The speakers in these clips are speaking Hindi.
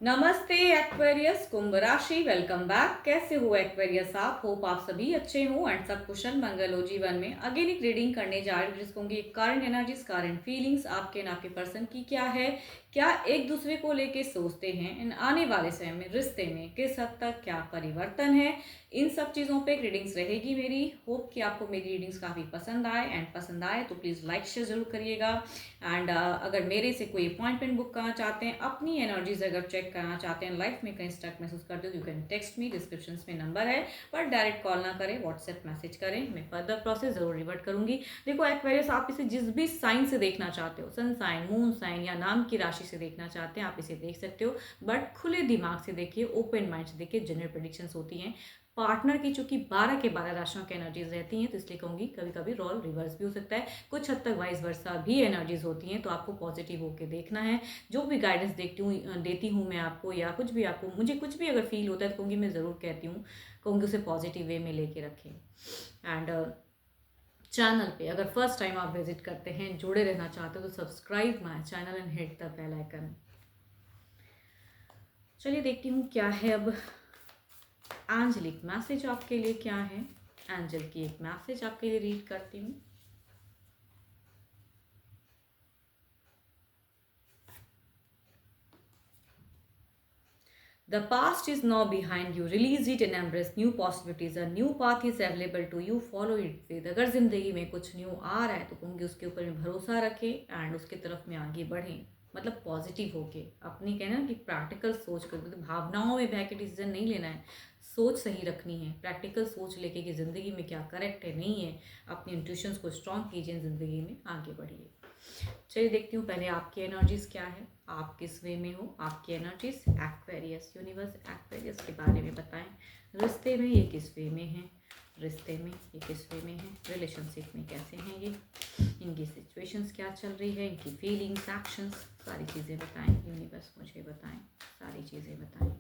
नमस्ते एक्वेरियस कुंभ राशि, वेलकम बैक। कैसे हो एक्वेरियस? आप होप आप सभी अच्छे हो एंड सब कुशल मंगल हो जीवन में। अगेन एक रीडिंग करने जा रही हूँ जिसको होंगी करंट एनर्जीज, करंट फीलिंग्स आपके एंड आपके पर्सन की क्या है, क्या एक दूसरे को लेके सोचते हैं, इन आने वाले समय में रिश्ते में किस हद तक क्या परिवर्तन है, इन सब चीज़ों पे रीडिंग्स रहेगी मेरी। होप कि आपको मेरी रीडिंग्स काफ़ी पसंद आए एंड पसंद आए तो प्लीज़ लाइक शेयर जरूर करिएगा। एंड अगर मेरे से कोई अपॉइंटमेंट बुक करना चाहते हैं, अपनी एनर्जीज अगर चेक करना चाहते हैं, लाइफ में कहीं स्टक महसूस करते हो, you can text me, description में नंबर है, पर डायरेक्ट कॉल ना करें, व्हाट्सएप मैसेज करें, मैं फर्दर प्रोसेस जरूर रिवर्ट करूंगी। देखो एक्वेरियस, आप इसे जिस भी साइन से देखना चाहते हो, सन साइन, मून साइन या नाम की राशि से देखना चाहते हैं, आप इसे देख सकते हो, बट खुले दिमाग से देखिए, ओपन माइंड से देखिए। जनरल प्रेडिक्शंस होती हैं पार्टनर की, चूंकि 12 के 12 राशियों की एनर्जीज रहती हैं, तो इसलिए कहूंगी कभी कभी रोल रिवर्स भी हो सकता है, कुछ हद तक वाइस वर्सा भी एनर्जीज होती हैं, तो आपको पॉजिटिव होकर देखना है। जो भी गाइडेंस देती हूँ मैं आपको, या कुछ भी आपको मुझे कुछ भी अगर फील होता है तो कहूँगी मैं ज़रूर कहती हूँ, कहूँगी उसे पॉजिटिव वे में लेके रखें। एंड चैनल पे अगर फर्स्ट टाइम आप विजिट करते हैं, जुड़े रहना चाहते हो, तो subscribe my channel and hit the bell icon. चलिए देखती हूँ क्या है अब एंजलिक मैसेज आपके लिए क्या है। एंजल की एक मैसेज आपके लिए रीड करती हूँ। The past is now behind you. Release it and embrace new possibilities. A new path is available to you. Follow it with. अगर जिंदगी में कुछ न्यू आ रहा है तो कहूँगी उसके ऊपर में भरोसा रखें एंड उसके तरफ में आगे बढ़ें। मतलब पॉजिटिव होके अपनी कहना ना कि प्रैक्टिकल सोच कर, तो भावनाओं में बह के डिसीजन नहीं लेना है, सोच सही रखनी है, प्रैक्टिकल सोच लेके कि ज़िंदगी में क्या करेक्ट है नहीं है, अपनी इंट्यूशंस को स्ट्रॉन्ग कीजिए, ज़िंदगी में आगे बढ़िए। चलिए देखती हूँ पहले आपकी एनर्जीज क्या है, आप किस वे में हो, आपकी एनर्जीज। एक्वेरियस यूनिवर्स एक्वेरियस के बारे में बताएं, रिश्ते में ये किस वे में है, रिश्ते में ये किस वे में है, रिलेशनशिप में कैसे हैं ये, इनकी सिचुएशंस क्या चल रही है, इनकी फीलिंग्स, एक्शंस, सारी चीज़ें बताएं यूनिवर्स, मुझे बताएं, सारी चीज़ें बताएं।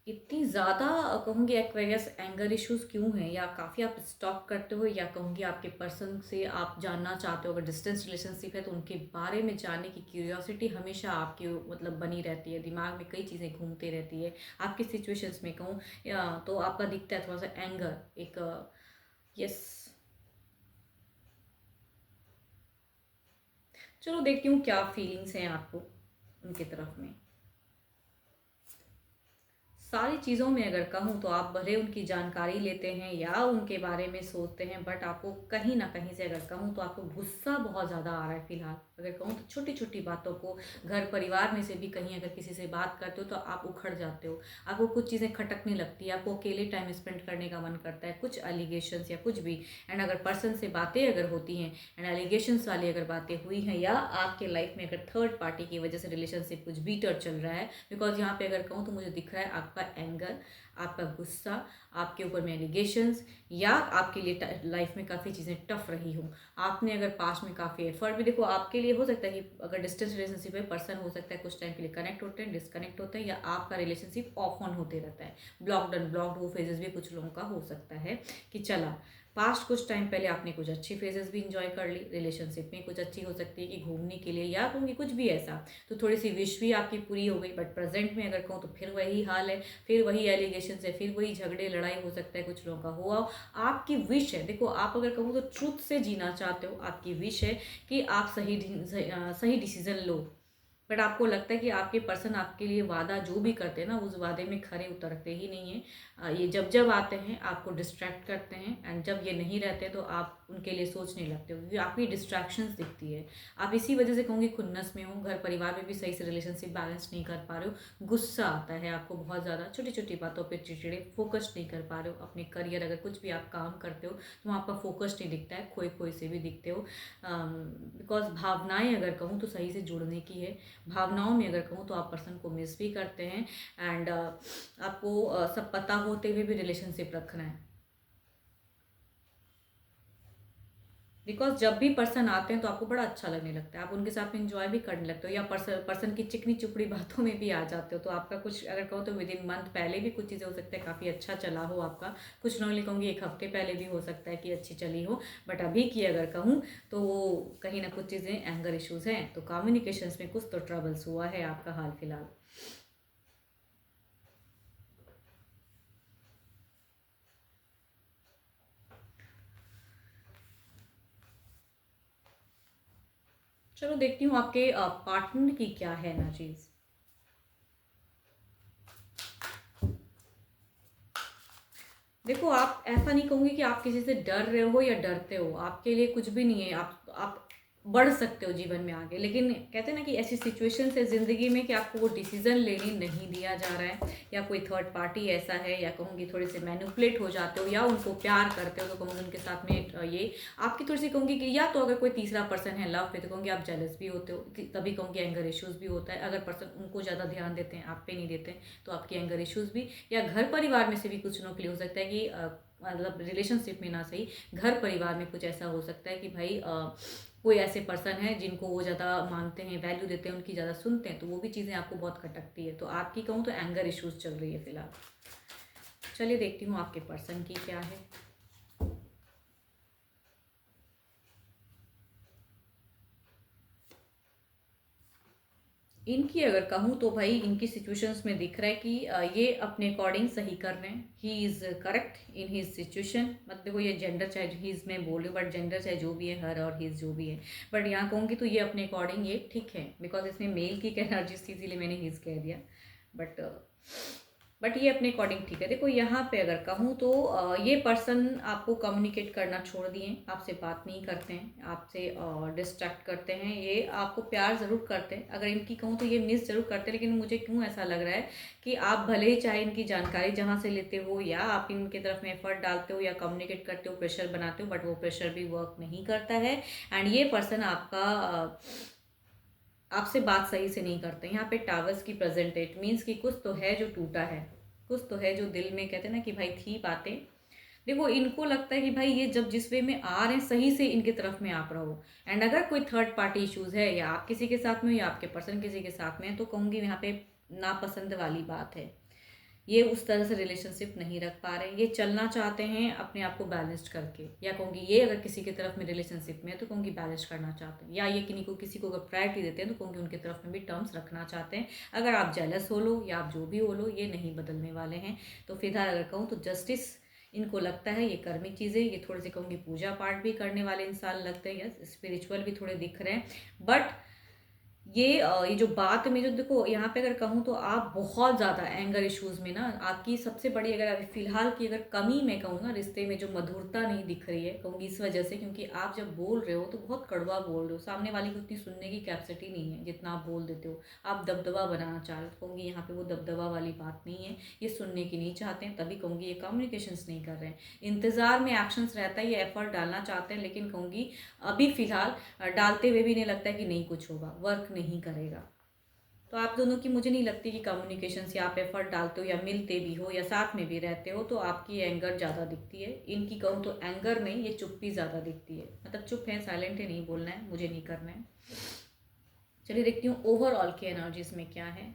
इतनी ज़्यादा कहूँगी एक्वेरियस एंगर इश्यूज क्यों हैं, या काफ़ी आप स्टॉक करते हो, या कहूँगी आपके पर्सन से आप जानना चाहते हो, अगर डिस्टेंस रिलेशनशिप है तो उनके बारे में जानने की क्यूरियोसिटी हमेशा आपकी मतलब बनी रहती है, दिमाग में कई चीज़ें घूमती रहती है। आपकी सिचुएशंस में कहूँ तो आपका दिखता है थोड़ा सा एंगर, एक यस। चलो देखती हूँ क्या फीलिंग्स हैं आपको उनके तरफ में। सारी चीज़ों में अगर कहूँ तो आप भले उनकी जानकारी लेते हैं या उनके बारे में सोचते हैं, बट आपको कहीं ना कहीं से अगर कहूँ तो आपको गुस्सा बहुत ज़्यादा आ रहा है फिलहाल। अगर कहूँ तो छोटी छोटी बातों को, घर परिवार में से भी कहीं अगर किसी से बात करते हो तो आप उखड़ जाते हो, आपको कुछ चीज़ें खटकने लगती है, आपको अकेले टाइम स्पेंड करने का मन करता है, कुछ एलिगेशंस या कुछ भी। एंड अगर पर्सन से बातें अगर होती हैं एंड एलिगेशंस वाली अगर बातें हुई हैं, या आपके लाइफ में अगर थर्ड पार्टी की वजह से रिलेशनशिप कुछ बीटर चल रहा है, बिकॉज यहाँ पे अगर कहूँ तो मुझे दिख रहा है आपका एंगर, आपका गुस्सा, आपके ऊपर में एलिगेशंस, या आपके लिए लाइफ में काफ़ी चीज़ें टफ रही हो, आपने अगर पास्ट में काफ़ी एफर्ट भी, देखो आपके लिए हो सकता है कि अगर डिस्टेंस रिलेशनशिप है, पर्सन हो सकता है कुछ टाइम के लिए कनेक्ट होते हैं, डिस्कनेक्ट होते हैं, या आपका रिलेशनशिप ऑफ ऑन होते रहता है, ब्लॉक्ड अनब्लॉक्ड, वो फेजेस भी कुछ लोगों का हो सकता है कि चला पास्ट कुछ टाइम पहले आपने कुछ अच्छी फेजेस भी इंजॉय कर ली, रिलेशनशिप में कुछ अच्छी हो सकती है कि घूमने के लिए, या कहूँगी कुछ भी ऐसा, तो थोड़ी सी विश भी आपकी पूरी हो गई। बट प्रेजेंट में अगर कहूँ तो फिर वही हाल है, फिर वही एलिगेशन है, फिर वही झगड़े लड़ाई हो सकता है, कुछ लोगों का हुआ। आपकी विश है, देखो आप अगर कहूँ तो ट्रूथ से जीना चाहते हो, आपकी विश है कि आप सही डिसीजन लो, बट आपको लगता है कि आपके पर्सन आपके लिए वादा जो भी करते हैं ना, उस वादे में खरे उतरते ही नहीं है। ये जब जब आते हैं आपको डिस्ट्रैक्ट करते हैं, एंड जब ये नहीं रहते तो आप उनके लिए सोचने लगते हो, क्योंकि आपकी डिस्ट्रैक्शंस दिखती है। आप इसी वजह से कहूँगी खुन्नस में हो, घर परिवार में भी सही से रिलेशनशिप बैलेंस नहीं कर पा रहे हो, गुस्सा आता है आपको बहुत ज़्यादा, छोटी छोटी बातों पर चिड़चिड़े, फोकस नहीं कर पा रहे हो अपने करियर, अगर कुछ भी आप काम करते हो तो वहाँ आपका फोकस नहीं दिखता है, खोए खोए से भी दिखते हो। बिकॉज भावनाएं अगर कहूँ तो सही से जुड़ने की है, भावनाओं में अगर कहूँ तो आप पर्सन को मिस भी करते हैं, एंड आपको सब पता होते हुए भी रिलेशनशिप रखना है। बिकॉज़ जब भी पर्सन आते हैं तो आपको बड़ा अच्छा लगने लगता है, आप उनके साथ में एन्जॉय भी करने लगते हो या पर्सन की चिकनी-चुपड़ी बातों में भी आ जाते हो। तो आपका कुछ अगर कहूँ तो विदिन मंथ पहले भी कुछ चीज़ें हो सकता है काफ़ी अच्छा चला हो आपका, कुछ नॉर्मली कहूँगी 1 हफ्ते पहले भी हो सकता है कि अच्छी चली हो। बट अभी की अगर कहूँ तो वो कहीं न कुछ चीज़ें एंगर इश्यूज़ हैं, तो कम्युनिकेशंस में कुछ तो ट्रबल्स हुआ है आपका हाल-फिलहाल। चलो देखती हूँ आपके पार्टनर की क्या है एनर्जीज़। देखो, आप ऐसा नहीं कहूँगी कि आप किसी से डर रहे हो या डरते हो, आपके लिए कुछ भी नहीं है, आप बढ़ सकते हो जीवन में आगे। लेकिन कहते हैं ना कि ऐसी सिचुएशंस है ज़िंदगी में कि आपको वो डिसीज़न लेने नहीं दिया जा रहा है, या कोई थर्ड पार्टी ऐसा है, या कहूँगी थोड़े-से मैनिपुलेट हो जाते हो या उनको प्यार करते हो, तो कहूँगी उनके साथ में ये आपकी थोड़ी-सी कहूँगी कि, या तो अगर कोई तीसरा पर्सन है लव पे, तो कहूँगी आप जेलस भी होते हो, कि तभी कहूँगी एंगर इश्यूज़ भी होता है। अगर पर्सन उनको ज़्यादा ध्यान देते हैं, आप पे नहीं देते हैं, तो आपकी एंगर इश्यूज़ भी, या घर परिवार में से भी कुछ लोगों के लिए हो सकता है कि मतलब रिलेशनशिप में ना सही, घर परिवार में कुछ ऐसा हो सकता है कि भाई कोई ऐसे पर्सन है जिनको वो ज़्यादा मानते हैं, वैल्यू देते हैं, उनकी ज़्यादा सुनते हैं, तो वो भी चीज़ें आपको बहुत खटकती है। तो आपकी कहूँ तो एंगर इश्यूज़ चल रही है फिलहाल। चलिए देखती हूँ आपके पर्सन की क्या है। इनकी अगर कहूँ तो भाई इनकी सिचुएशंस में दिख रहा है कि ये अपने अकॉर्डिंग सही कर रहे हैं, he is correct in his situation. मत देखो ये जेंडर चाहे ही इज़ मैं बोल रही हूँ, बट जेंडर चाहे जो भी है, हर और हिज जो भी है, बट यहाँ कहूँगी तो ये अपने अकॉर्डिंग ये ठीक है, बिकॉज इसमें मेल की एनर्जीज थी इसीलिए मैंने हिज कह दिया। बट ये अपने अकॉर्डिंग ठीक है। देखो यहाँ पे अगर कहूँ तो ये पर्सन आपको कम्युनिकेट करना छोड़ दिए, आपसे बात नहीं करते हैं, आपसे डिस्ट्रैक्ट करते हैं। ये आपको प्यार ज़रूर करते हैं, अगर इनकी कहूँ तो ये मिस ज़रूर करते हैं, लेकिन मुझे क्यों ऐसा लग रहा है कि आप भले ही चाहे इनकी जानकारी जहाँ से लेते हो, या आप इनकी तरफ में एफर्ट डालते हो या कम्युनिकेट करते हो, प्रेशर बनाते हो, बट वो प्रेशर भी वर्क नहीं करता है। एंड ये पर्सन आपका आपसे बात सही से नहीं करते। यहाँ पे टावर्स की प्रेजेंटेट मीन्स कि कुछ तो है जो टूटा है, कुछ तो है जो दिल में कहते हैं ना कि भाई थी बातें। देखो इनको लगता है कि भाई ये जब जिस वे में आ रहे हैं सही से इनके तरफ में आप रहो। एंड अगर कोई थर्ड पार्टी इश्यूज है, या आप किसी के साथ में हो या आपके पर्सन किसी के साथ में है, तो कहूँगी यहाँ पे नापसंद वाली बात है। ये उस तरह से रिलेशनशिप नहीं रख पा रहे, ये चलना चाहते हैं अपने आप को बैलेंस्ड करके, या कहूँगी ये अगर किसी की तरफ में रिलेशनशिप में है तो कहूँगी बैलेंस करना चाहते हैं, या ये किसी को अगर प्रायोरिटी देते हैं तो कहूँगी उनके तरफ में भी टर्म्स रखना चाहते हैं। अगर आप जेलस हो लो या आप जो भी हो लो, ये नहीं बदलने वाले हैं। तो फिलहाल अगर कहूँ तो जस्टिस इनको लगता है, ये कर्मिक चीज़ें, ये थोड़े से कहूँगी पूजा पाठ भी करने वाले इंसान लगते हैं, या स्पिरिचुअल भी थोड़े दिख रहे हैं। बट ये जो बात में जो देखो यहाँ पे अगर कहूँ तो आप बहुत ज़्यादा एंगर इश्यूज़ में ना, आपकी सबसे बड़ी अगर अभी फ़िलहाल की अगर कमी मैं कहूँ ना, रिश्ते में जो मधुरता नहीं दिख रही है, कहूँगी इस वजह से, क्योंकि आप जब बोल रहे हो तो बहुत कड़वा बोल रहे हो, सामने वाली को उतनी सुनने की कैपेसिटी नहीं है जितना आप बोल देते हो। आप दबदबा बनाना चाह रहे हो, तो कहूँगी यहाँ पे वो दबदबा वाली बात नहीं है, ये सुनने की नहीं चाहते हैं, तभी कहूँगी ये कम्युनिकेशंस नहीं कर रहे हैं। इंतज़ार में एक्शंस रहता है, ये एफर्ट डालना चाहते हैं, लेकिन कहूँगी अभी फ़िलहाल डालते हुए भी इन्हें लगता है कि नहीं कुछ होगा, वर्क नहीं करेगा। तो आप दोनों की मुझे नहीं लगती कि कम्युनिकेशन से आप एफर्ट डालते हो या मिलते भी हो या साथ में भी रहते हो तो आपकी एंगर ज़्यादा दिखती है। इनकी कहूँ तो एंगर नहीं, ये चुप्पी ज़्यादा दिखती है, मतलब चुप है, साइलेंट है, नहीं बोलना है, मुझे नहीं करना है। चलिए देखती हूँ ओवरऑल की एनर्जीज में क्या है।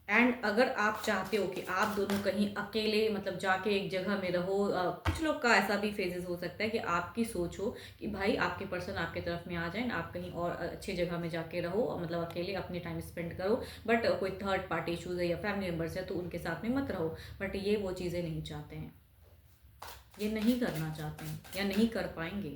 एंड अगर आप चाहते हो कि आप दोनों कहीं अकेले मतलब जाके एक जगह में रहो, कुछ लोग का ऐसा भी फेजेस हो सकता है कि आपकी सोच हो कि भाई आपके पर्सन आपके तरफ में आ जाए, आप कहीं और अच्छी जगह में जाके रहो, मतलब अकेले अपने टाइम स्पेंड करो। बट कोई थर्ड पार्टी इशूज़ है या फैमिली मेम्बर्स है तो उनके साथ में मत रहो। बट ये वो चीज़ें नहीं चाहते हैं, ये नहीं करना चाहते हैं या नहीं कर पाएंगे।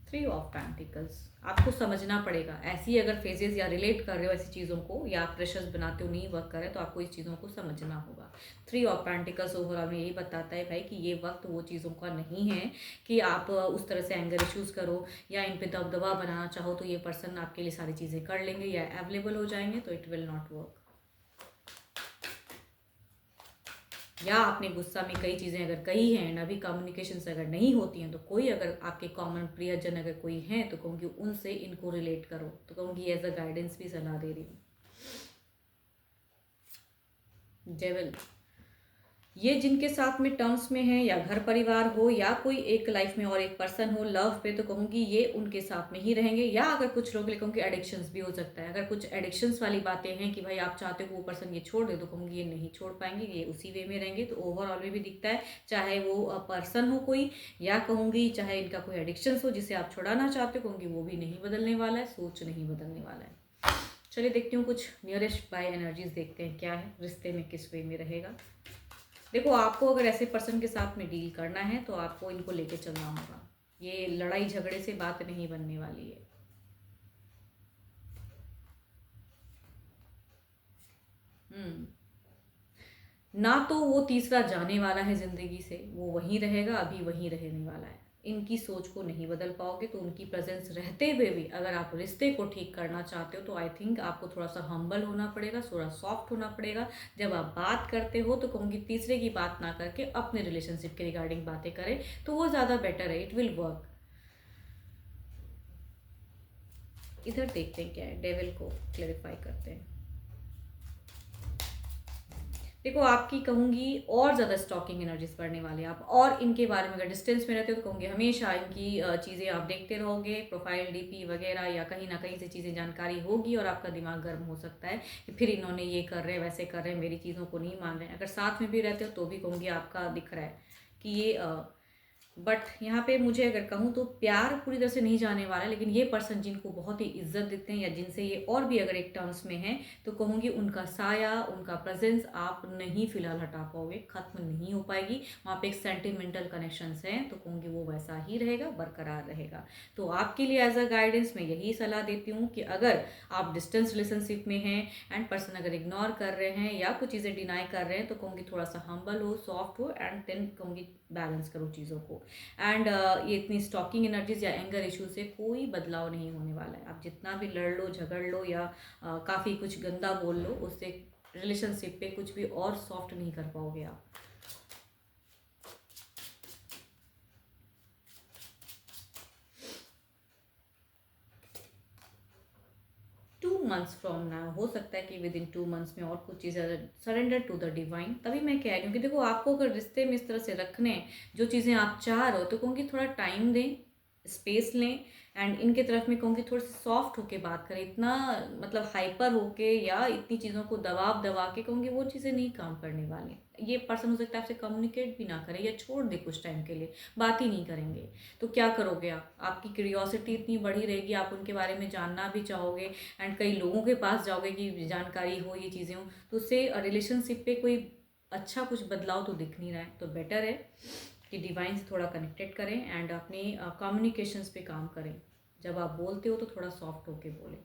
3 ऑफ पेंटिकल्स, आपको समझना पड़ेगा। ऐसी अगर फेजेस या रिलेट कर रहे हो ऐसी चीज़ों को, या आप प्रेशर्स बनाते हो नहीं वर्क कर रहे, तो आपको इस चीज़ों को समझना होगा। 3 ऑफ पेंटिकल्स ओवरऑल में यही बताता है भाई कि ये वक्त वो चीज़ों का नहीं है कि आप उस तरह से एंगर इश्यूज़ करो या इन पे दबदबा बनाना चाहो, तो ये पर्सन आपके लिए सारी चीज़ें कर लेंगे या अवेलेबल हो जाएंगे, तो इट विल नॉट वर्क। या आपने गुस्सा में कई चीज़ें अगर कही हैं एंड अभी कम्युनिकेशन अगर नहीं होती हैं, तो कोई अगर आपके कॉमन प्रियजन अगर कोई हैं तो कहूँगी उनसे इनको रिलेट करो, तो कहूँगी एज अ गाइडेंस भी सलाह दे रही हूँ। डेविल, ये जिनके साथ में टर्म्स में है, या घर परिवार हो या कोई एक लाइफ में और एक पर्सन हो लव पे, तो कहूँगी ये उनके साथ में ही रहेंगे। या अगर कुछ लोग कहूँगी एडिक्शंस भी हो सकता है, अगर कुछ एडिक्शंस वाली बातें हैं कि भाई आप चाहते हो वो पर्सन ये छोड़ दे, तो कहूँगी ये नहीं छोड़ पाएंगे, ये उसी वे में रहेंगे। तो ओवरऑल में भी दिखता है, चाहे वो पर्सन हो कोई, या कहूँगी चाहे इनका कोई एडिक्शंस हो जिसे आप छुड़ाना चाहते हो, कहूँगी वो भी नहीं बदलने वाला है, सोच नहीं बदलने वाला है। चलिए देखती हूँ कुछ नियरेस्ट बाय एनर्जीज, देखते हैं क्या है, रिश्ते में किस वे में रहेगा। देखो, आपको अगर ऐसे पर्सन के साथ में डील करना है तो आपको इनको लेके चलना होगा। ये लड़ाई झगड़े से बात नहीं बनने वाली है। हम्म ना तो वो तीसरा जाने वाला है जिंदगी से, वो वहीं रहेगा, अभी वहीं रहने वाला है। इनकी सोच को नहीं बदल पाओगे, तो उनकी प्रेजेंस रहते हुए भी अगर आप रिश्ते को ठीक करना चाहते हो तो आई थिंक आपको थोड़ा सा हम्बल होना पड़ेगा, थोड़ा सॉफ्ट होना पड़ेगा। जब आप बात करते हो तो कहूँगी तीसरे की बात ना करके अपने रिलेशनशिप के रिगार्डिंग बातें करें, तो वो ज़्यादा बेटर है, इट विल वर्क। इधर देखते हैं क्या है, डेविल को क्लेरिफाई करते हैं। देखो, आपकी कहूँगी और ज़्यादा स्टॉकिंग एनर्जीज बढ़ने वाले हैं आप, और इनके बारे में अगर डिस्टेंस में रहते हो तो कहूँगी हमेशा इनकी चीज़ें आप देखते रहोगे, प्रोफाइल डीपी वगैरह, या कहीं ना कहीं से चीज़ें जानकारी होगी और आपका दिमाग गर्म हो सकता है कि फिर इन्होंने ये कर रहे हैं, वैसे कर रहे हैं, मेरी चीज़ों को नहीं मान रहे हैं। अगर साथ में भी रहते हो तो भी कहूँगी आपका दिख रहा है कि ये बट यहाँ पे मुझे अगर कहूँ तो प्यार पूरी तरह से नहीं जाने वाला है, लेकिन ये पर्सन जिनको बहुत ही इज्जत देते हैं या जिनसे ये और भी अगर एक टर्म्स में हैं, तो कहूँगी उनका साया, उनका प्रेजेंस आप नहीं फिलहाल हटा पाओगे, खत्म नहीं हो पाएगी। वहाँ पे एक सेंटिमेंटल कनेक्शंस हैं, तो कहूँगी वो वैसा ही रहेगा, बरकरार रहेगा। तो आपके लिए एज अ गाइडेंस मैं यही सलाह देती हूँ कि अगर आप डिस्टेंस रिलेशनशिप में हैं एंड पर्सन अगर इग्नोर कर रहे हैं या कुछ चीज़ें डिनाई कर रहे हैं, तो कहूँगी थोड़ा सा हम्बल हो, सॉफ्ट हो, एंड देन कहूँगी बैलेंस करो चीज़ों को। एंड ये इतनी स्टॉकिंग एनर्जीज या एंगर इशू से कोई बदलाव नहीं होने वाला है। आप जितना भी लड़ लो, झगड़ लो, या काफ़ी कुछ गंदा बोल लो, उससे रिलेशनशिप पे कुछ भी और सॉफ्ट नहीं कर पाओगे आप। 2 मंथ्स फ्रॉम नाउ हो सकता है कि विद इन 2 मंथ्स में और कुछ चीज़ें सरेंडर टू द डिवाइन। तभी मैं कह रही हूँ कि देखो, आपको अगर रिश्ते में इस तरह से रखने हैं, जो चीज़ें आप चाह रहे हो, तो कहूँगी थोड़ा टाइम दें, स्पेस लें, एंड इनके तरफ में कहूँगी थोड़ी सी सॉफ्ट होके बात करें। इतना मतलब हाइपर होके या इतनी चीज़ों को दबाव दबा के कहूँगी वो चीज़ें नहीं काम करने वाली। ये पर्सन हो सकता है आपसे कम्युनिकेट भी ना करे या छोड़ दे कुछ टाइम के लिए, बात ही नहीं करेंगे। तो क्या करोगे आप? आपकी क्यूरियोसिटी इतनी बढ़ी रहेगी, आप उनके बारे में जानना भी चाहोगे, एंड कई लोगों के पास जाओगे कि जानकारी हो, ये चीज़ें हो, तो उससे रिलेशनशिप पे कोई अच्छा कुछ बदलाव तो दिख नहीं रहा है। तो बेटर है कि डिवाइन से थोड़ा कनेक्टेड करें एंड अपने कम्युनिकेशंस पे काम करें। जब आप बोलते हो तो थोड़ा सॉफ्ट होके बोलें।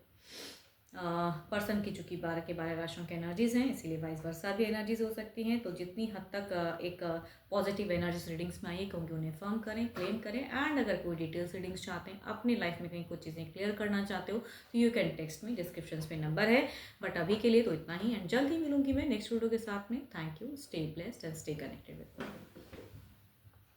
पर्सन की चूँकि 12 के 12 राशियों के एनर्जीज़ हैं, इसीलिए वाइस वर्सा भी एनर्जीज हो सकती हैं। तो जितनी हद तक एक पॉजिटिव एनर्जीज रीडिंग्स में आई, कहूँगी उन्हें फर्म करें, क्लेम करें। एंड अगर कोई डिटेल्स रीडिंग्स चाहते हैं, अपनी लाइफ में कहीं कुछ चीज़ें क्लियर करना चाहते हो, तो यू कैन टेक्स्ट में, डिस्क्रिप्शन में नंबर है। बट अभी के लिए तो इतना ही, एंड जल्द ही मिलूंगी मैं नेक्स्ट वीडियो के साथ में। Thank you, stay blessed and stay connected with me.